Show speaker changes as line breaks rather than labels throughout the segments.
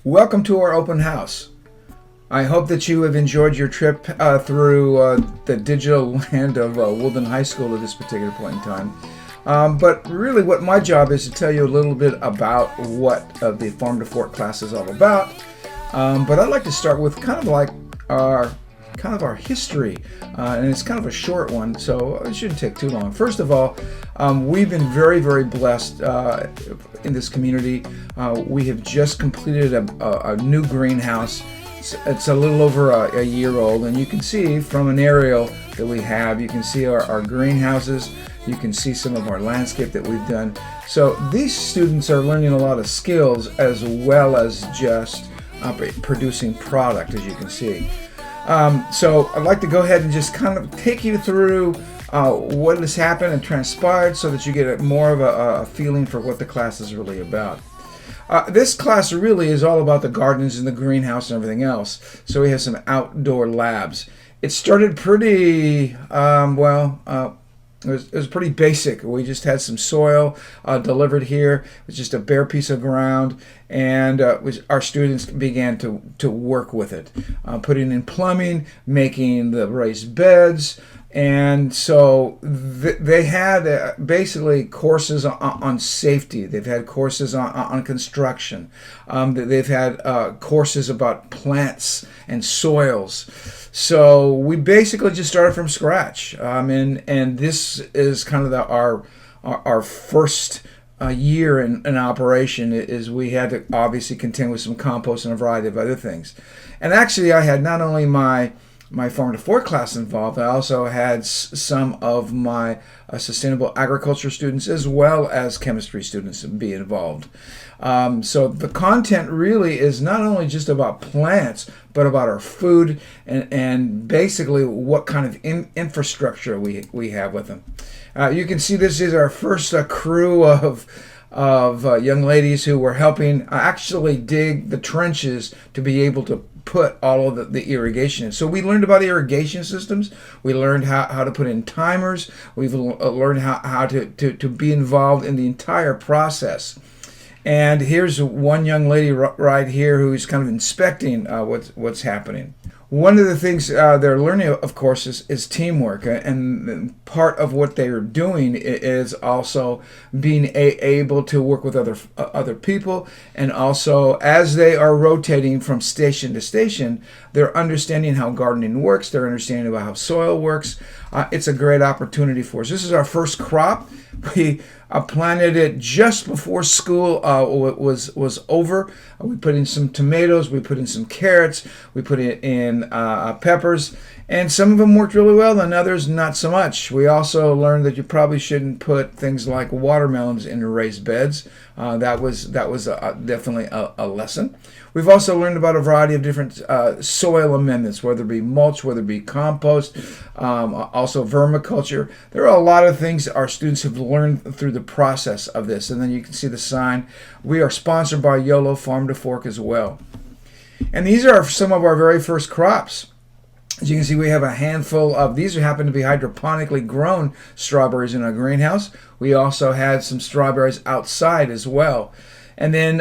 Welcome to our open house. I hope that you have enjoyed your trip through the digital land of Woolden High School at this particular point in time. But really what my job is to tell you a little bit about what the Farm to Fork class is all about. But I'd like to start with kind of like our history, and it's kind of a short one, so it shouldn't take too long. First of all, we've been very, very blessed in this community. We have just completed a new greenhouse. It's a little over a year old, and you can see from an aerial that we have, you can see our greenhouses, you can see some of our landscape that we've done. So these students are learning a lot of skills as well as just producing product, as you can see. So I'd like to go ahead and just kind of take you through what has happened and transpired so that you get more of a feeling for what the class is really about. This class really is all about the gardens and the greenhouse and everything else. So we have some outdoor labs. It started pretty, it was pretty basic. We just had some soil delivered here. It was just a bare piece of ground, and our students began to work with it, putting in plumbing, making the raised beds. And so they had basically courses on safety. They've had courses on construction. They've had courses about plants and soils. So we basically just started from scratch. And this is kind of our first year in operation. Is we had to obviously contend with some compost and a variety of other things. And actually I had not only my Farm to Fork class involved. I also had some of my sustainable agriculture students as well as chemistry students be involved. So the content really is not only just about plants, but about our food and basically what kind of infrastructure we have with them. You can see this is our first crew of young ladies who were helping actually dig the trenches to be able to put all of the irrigation in. So we learned about irrigation systems. We learned how to put in timers. We've learned how to be involved in the entire process. And here's one young lady right here who's kind of inspecting what's happening. One of the things they're learning, of course, is teamwork, and part of what they're doing is also being able to work with other people, and also as they are rotating from station to station, they're understanding how gardening works, they're understanding about how soil works. It's a great opportunity for us. This is our first crop. We planted it just before school was over. We put in some tomatoes, we put in some carrots, we put in peppers, and some of them worked really well and others not so much. We also learned that you probably shouldn't put things like watermelons in raised beds. That was definitely a lesson. We've also learned about a variety of different soil amendments, whether it be mulch, whether it be compost, also vermiculture. There are a lot of things our students have learned through the process of this. And then you can see the sign. We are sponsored by YOLO Farm to Fork as well. And these are some of our very first crops. As you can see, we have a handful of these happen to be hydroponically grown strawberries in our greenhouse. We also had some strawberries outside as well. And then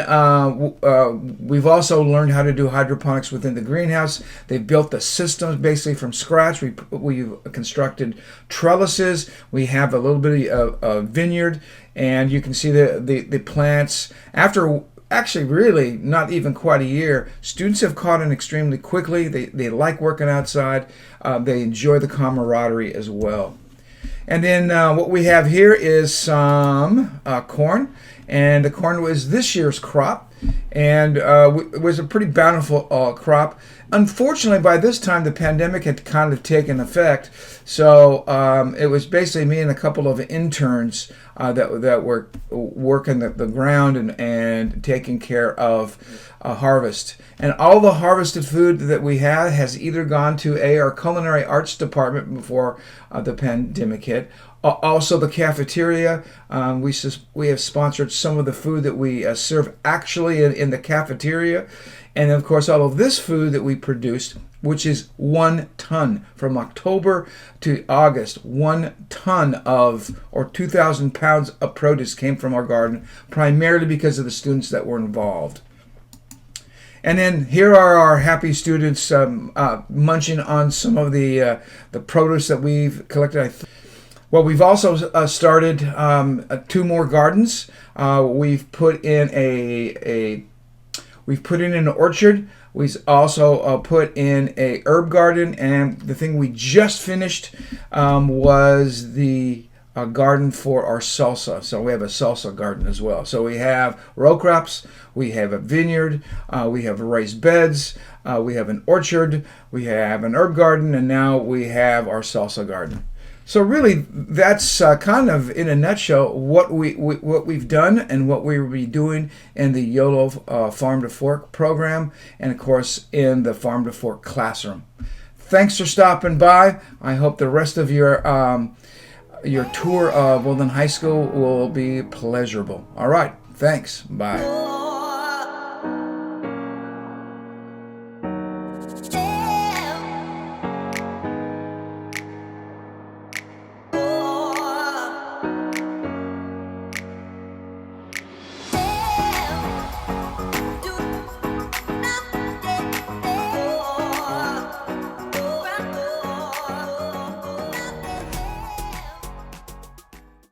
we've also learned how to do hydroponics within the greenhouse. They've built the systems basically from scratch. We've constructed trellises. We have a little bit of a vineyard, and you can see the plants. After actually really not even quite a year, students have caught on extremely quickly. They like working outside. They enjoy the camaraderie as well. And then what we have here is some corn. And the corn was this year's crop, and it was a pretty bountiful crop. Unfortunately, by this time, the pandemic had kind of taken effect, so it was basically me and a couple of interns that were working the ground and taking care of harvest. And all the harvested food that we had has either gone to our culinary arts department before the pandemic hit. Also the cafeteria, we have sponsored some of the food that we serve actually in the cafeteria. And of course all of this food that we produced, which is 1 ton from October to August, 1 ton of, or 2,000 pounds of produce came from our garden, primarily because of the students that were involved. And then here are our happy students munching on some of the produce that we've collected. Well, we've also started 2 more gardens. We've put in an orchard. We've also put in a herb garden, and the thing we just finished was the garden for our salsa. So we have a salsa garden as well. So we have row crops, we have a vineyard, we have raised beds, we have an orchard, we have an herb garden, and now we have our salsa garden. So really, that's kind of in a nutshell what we've done and what we will be doing in the YOLO Farm to Fork program, and of course in the Farm to Fork classroom. Thanks for stopping by. I hope the rest of your tour of Woodland High School will be pleasurable. All right, thanks. Bye.